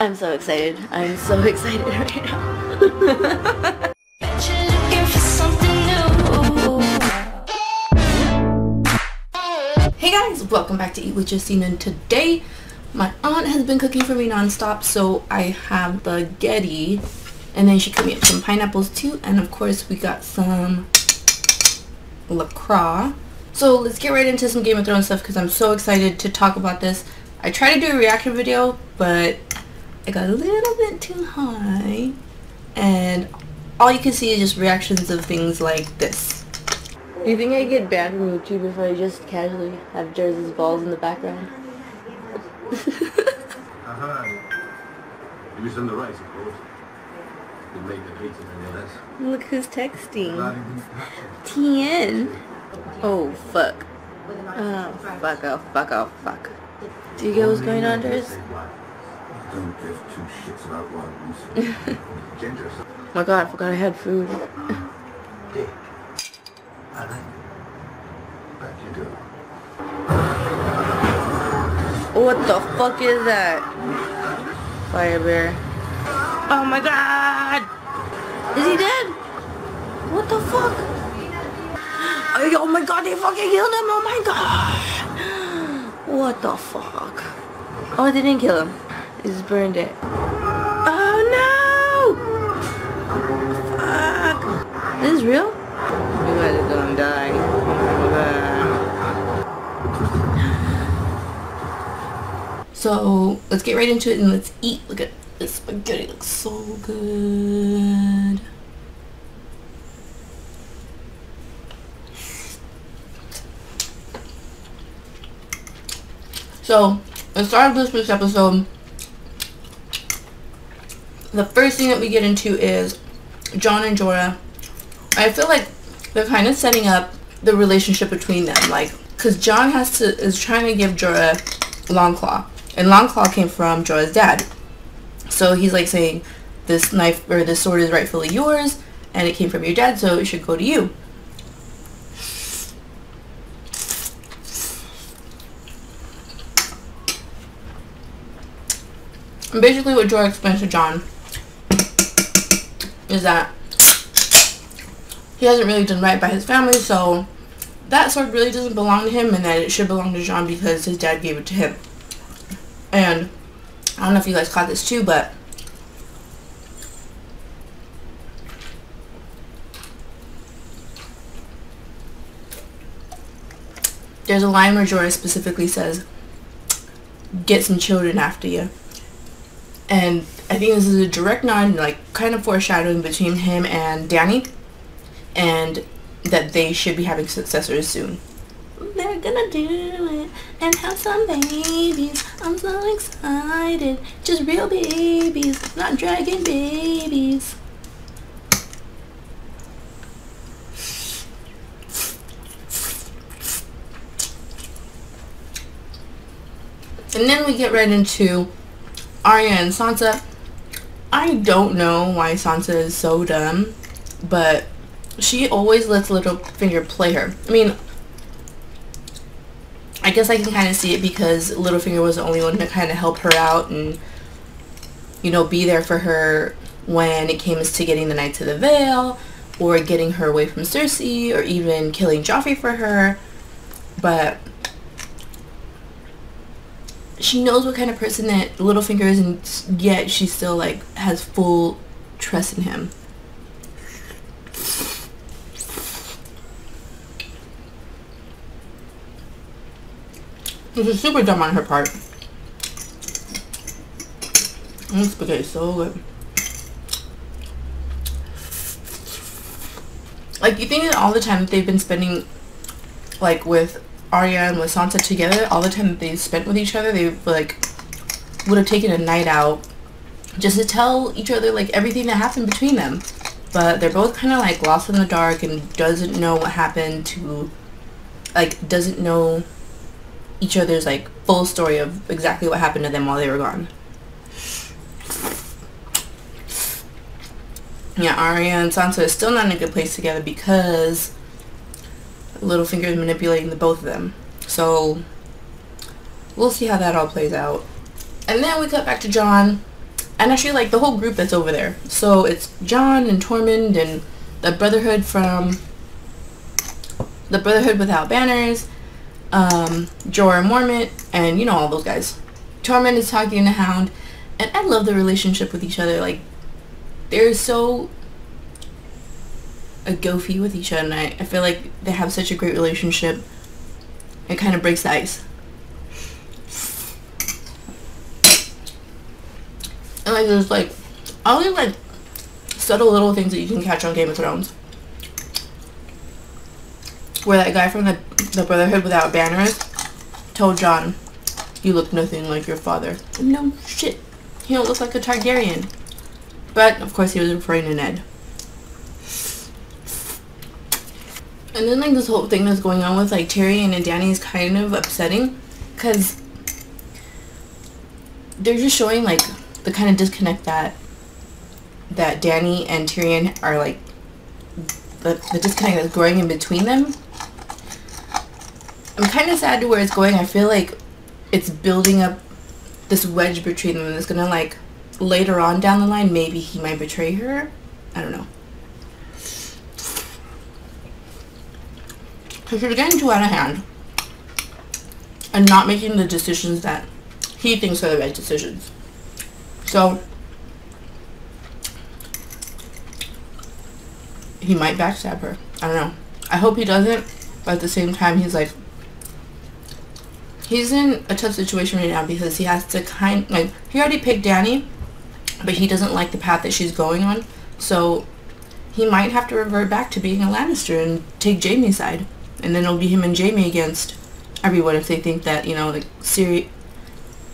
I'm so excited. I'm so excited right now. Hey guys, welcome back to Eat with Justine, and today my aunt has been cooking for me non-stop, so I have the GoT, and then she cooked me up some pineapples too, and of course we got some croix. So let's get right into some Game of Thrones stuff because I'm so excited to talk about this. I tried to do a reaction video, but I got a little bit too high, and all you can see is just reactions of things like this. Do you think I get banned from YouTube if I just casually have Jersey's balls in the background? It was on the right, of course. You make the pizza and less. Look who's texting. TN. Oh, fuck. Oh, fuck off, fuck off, fuck. Do you get what's going on, Jers? Don't give two shits about ones. Ginger. Oh my god, I forgot I had food. I like it. But you do. What the fuck is that? Fire bear. Oh my god! Is he dead? What the fuck? Oh my god, they fucking killed him! Oh my god! What the fuck? Oh, they didn't kill him. They just burned it. Oh no! Fuck! This is real? You guys are gonna die. So let's get right into it and let's eat. Look at this spaghetti, looks so good. So let's start with this episode. The first thing that we get into is Jon and Jorah. I feel like they're kind of setting up the relationship between them, like, because Jon is trying to give Jorah Longclaw, and Longclaw came from Jorah's dad. So he's like saying, this knife or this sword is rightfully yours, and it came from your dad, so it should go to you. And basically what Jorah explains to Jon is that he hasn't really done right by his family, so that sword really doesn't belong to him, and that it should belong to Jon because his dad gave it to him. And I don't know if you guys caught this too, but there's a line where Jorah specifically says, "Get some children after you." And I think this is a direct nod, like kind of foreshadowing between him and Dany, and that they should be having successors soon. They're gonna do it and have some babies. I'm so excited. Just real babies, not dragon babies. And then we get right into Arya and Sansa. I don't know why Sansa is so dumb, but she always lets Littlefinger play her. I mean, I guess I can kind of see it because Littlefinger was the only one to kind of help her out and, you know, be there for her when it came to getting the Knights of the Vale, or getting her away from Cersei, or even killing Joffrey for her. But she knows what kind of person that Littlefinger is, and yet she still, like, has full trust in him. This is super dumb on her part. This spaghetti is so good. Like, you think that all the time that they've been spending, like, with Arya and with Sansa together, all the time that they spent with each other, they, like, would have taken a night out just to tell each other, like, everything that happened between them. But they're both kind of, like, lost in the dark and doesn't know what happened to, like, doesn't know each other's, like, full story of exactly what happened to them while they were gone. Yeah, Arya and Sansa is still not in a good place together because Littlefinger is manipulating the both of them. So we'll see how that all plays out. And then we cut back to Jon, And actually, like, the whole group that's over there. So it's John and Tormund and the Brotherhood from the Brotherhood Without Banners, Jorah Mormont, and you know, all those guys. Tormund is talking to Hound, and I love the relationship with each other. Like, they're so goofy with each other, and I feel like they have such a great relationship. It kind of breaks the ice. And like, there's like all these like subtle little things that you can catch on Game of Thrones, where that guy from the Brotherhood Without Banners told Jon, "You look nothing like your father." No shit, he don't look like a Targaryen. But of course he was referring to Ned. And then like this whole thing that's going on with like Tyrion and Dany is kind of upsetting, because they're just showing like the kind of disconnect that Dany and Tyrion are, like the disconnect that's growing in between them. I'm kind of sad to where it's going. I feel like it's building up this wedge between them, and it's gonna, like, later on down the line, maybe he might betray her. I don't know. Because she's getting too out of hand and not making the decisions that he thinks are the right decisions. So he might backstab her. I don't know. I hope he doesn't, but at the same time, he's like, he's in a tough situation right now because he has to he already picked Dany, but he doesn't like the path that she's going on. So he might have to revert back to being a Lannister and take Jaime's side. And then it'll be him and Jaime against everyone if they think that, you know, like,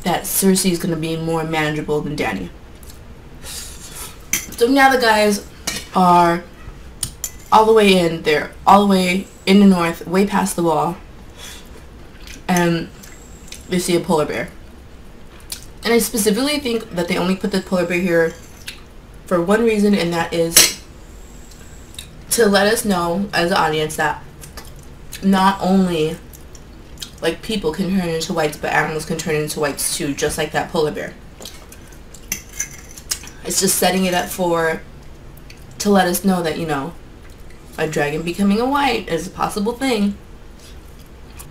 that Cersei is going to be more manageable than Dany. So now the guys are all the way in. They're all the way in the north, way past the wall. And they see a polar bear. And I specifically think that they only put the polar bear here for one reason, and that is to let us know as an audience that not only like people can turn into whites, but animals can turn into whites too, just like that polar bear. It's just setting it up to let us know that, you know, a dragon becoming a white is a possible thing.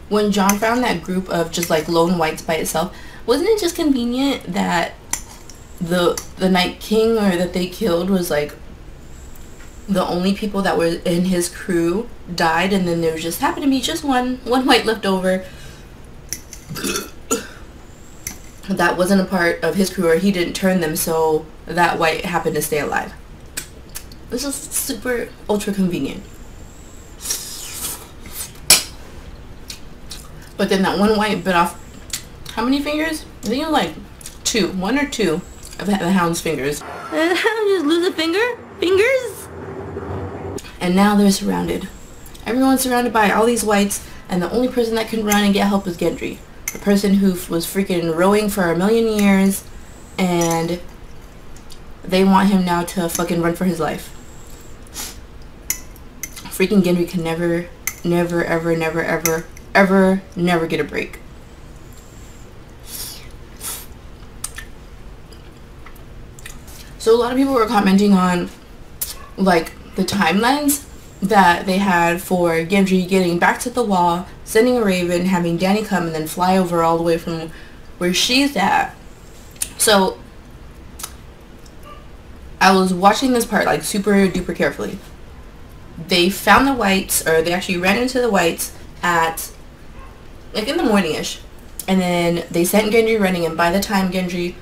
When Jon found that group of just like lone whites by itself, wasn't it just convenient that the Night King, or that they killed, was like the only people that were in his crew died, and then there just happened to be just one white left over that wasn't a part of his crew, or he didn't turn them, so that white happened to stay alive. This is super ultra convenient. But then that one white bit off how many fingers? I think it was like one or two of the hound's fingers. Just lose a fingers. And now they're surrounded. Everyone's surrounded by all these whites, and the only person that can run and get help is Gendry. The person who was freaking rowing for 1,000,000 years, and they want him now to fucking run for his life. Freaking Gendry can never, never get a break. So a lot of people were commenting on, like, the timelines that they had for Gendry getting back to the wall, sending a raven, having Dany come, and then fly over all the way from where she's at. So I was watching this part like super duper carefully. They found the whites, or they actually ran into the whites at like in the morning-ish, and then they sent Gendry running, and by the time Gendry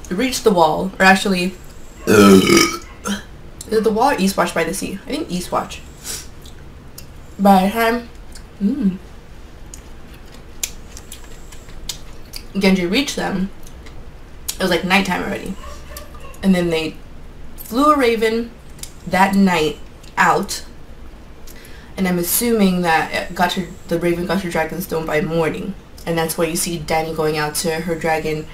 reached the wall, or actually the wall or Eastwatch by the Sea? I think Eastwatch. By the time Gendry reached them, it was like nighttime already. And then they flew a raven that night out, and I'm assuming that the raven got her dragonstone by morning, and that's why you see Dany going out to her dragon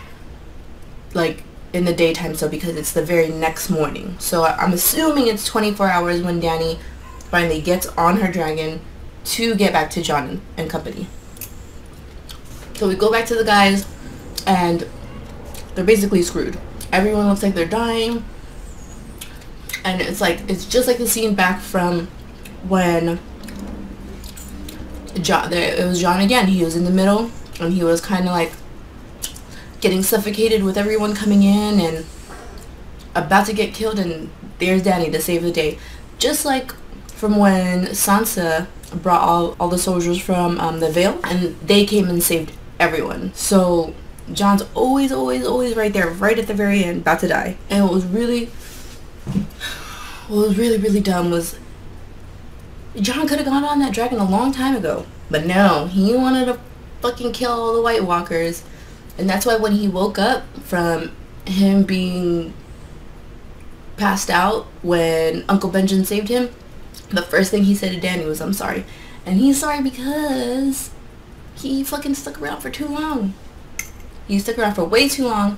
like in the daytime, so because it's the very next morning. So I'm assuming it's 24 hours when Dany finally gets on her dragon to get back to Jon and company. So we go back to the guys, and they're basically screwed. Everyone looks like they're dying, and it's just like the scene back from when it was John again. He was in the middle, and he was kind of like getting suffocated with everyone coming in and about to get killed, and there's Danny to save the day. Just like from when Sansa brought all the soldiers from the Vale, and they came and saved everyone. So John's always right there, right at the very end, about to die. And what was really dumb was John could have gone on that dragon a long time ago, but no, he wanted to fucking kill all the White Walkers. And that's why when he woke up from him being passed out when Uncle Benjamin saved him, the first thing he said to Danny was, "I'm sorry." And he's sorry because he fucking stuck around for too long. He stuck around for way too long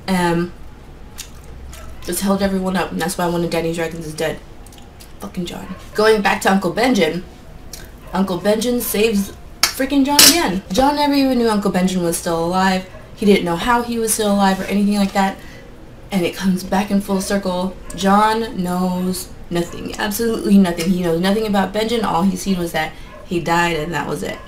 and just held everyone up. And that's why one of Danny's dragons is dead. Fucking John. Going back to Uncle Benjamin saves freaking John again. John never even knew Uncle Benjamin was still alive. He didn't know how he was still alive or anything like that. And it comes back in full circle. John knows nothing. Absolutely nothing. He knows nothing about Benjamin. All he seen was that he died, and that was it.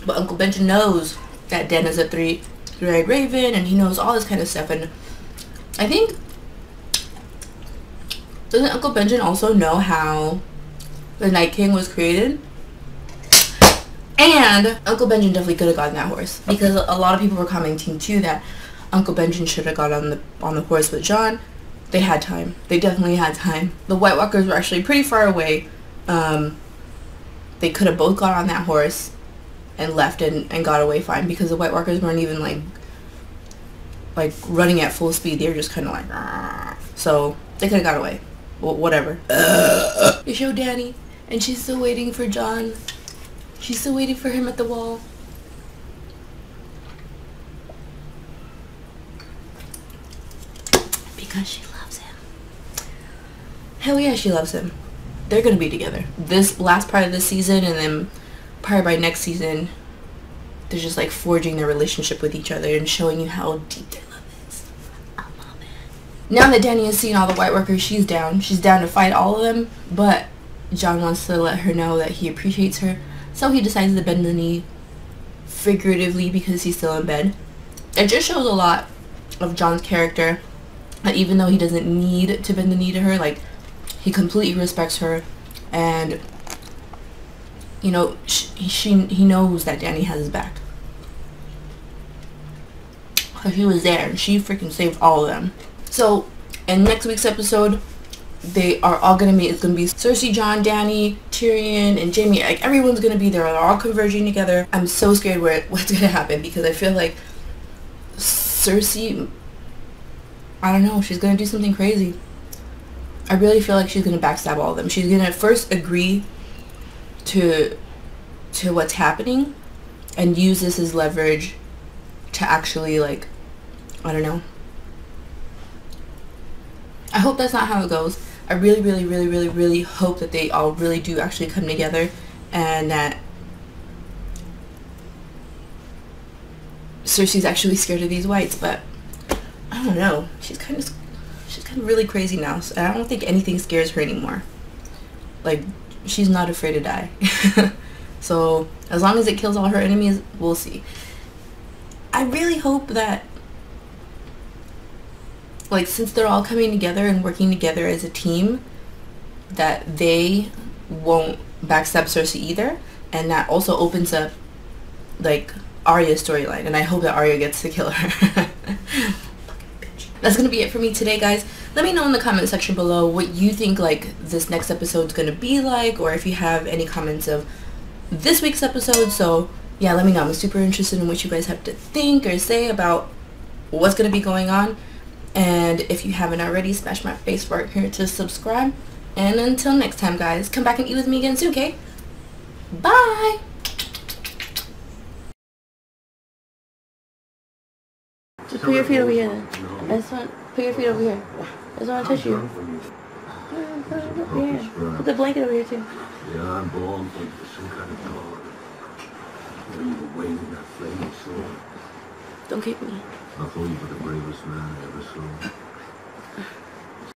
But Uncle Benjamin knows that Den is a three-eyed raven, and he knows all this kind of stuff. And I think, doesn't Uncle Benjamin also know how the Night King was created? And Uncle Benjamin definitely could have gotten that horse, because a lot of people were commenting too that Uncle Benjamin should have got on the horse with John. They had time. They definitely had time. The White Walkers were actually pretty far away. They could have both got on that horse and left and got away fine, because the White Walkers weren't even like running at full speed. They were just kind of like, Argh. So they could have got away. Whatever. They show Danny, and she's still waiting for John. She's still waiting for him at the wall. Because she loves him. Hell yeah, she loves him. They're gonna be together. This last part of this season, and then probably by next season, they're just like forging their relationship with each other and showing you how deep their love is. I love it. Now that Danny has seen all the White Walkers, she's down. She's down to fight all of them, but John wants to let her know that he appreciates her. So he decides to bend the knee, figuratively, because he's still in bed. It just shows a lot of John's character, that even though he doesn't need to bend the knee to her, like, he completely respects her, and, you know, he knows that Danny has his back. Because she was there, and she freaking saved all of them. So, in next week's episode, they are all going to meet. It's going to be Cersei, John, Danny, Tyrion, and Jaime. Like, everyone's going to be there. They're all converging together. I'm so scared what's going to happen, because I feel like Cersei, I don't know, she's going to do something crazy. I really feel like she's going to backstab all of them. She's going to first agree to what's happening and use this as leverage to actually, like, I don't know. I hope that's not how it goes. I really hope that they all really do actually come together, and that Cersei's actually scared of these whites. But I don't know. She's kind of really crazy now. So I don't think anything scares her anymore. Like, she's not afraid to die. So as long as it kills all her enemies, we'll see. I really hope that, like, since they're all coming together and working together as a team, that they won't backstab Cersei either, and that also opens up, like, Arya's storyline, and I hope that Arya gets to kill her. Fucking bitch. That's gonna be it for me today, guys. Let me know in the comment section below what you think, like, this next episode's gonna be like, or if you have any comments of this week's episode. So yeah, let me know. I'm super interested in what you guys have to think or say about what's gonna be going on. And if you haven't already, smash my face right here to subscribe. And until next time, guys, come back and eat with me again soon, okay? Bye! Just put your feet over here then. Put your feet over here. I just want to touch you. Yeah. Put the blanket over here too. Yeah, I'm born with some kind of dog. you were waving that flaming sword. Don't kick me. I thought you were the bravest man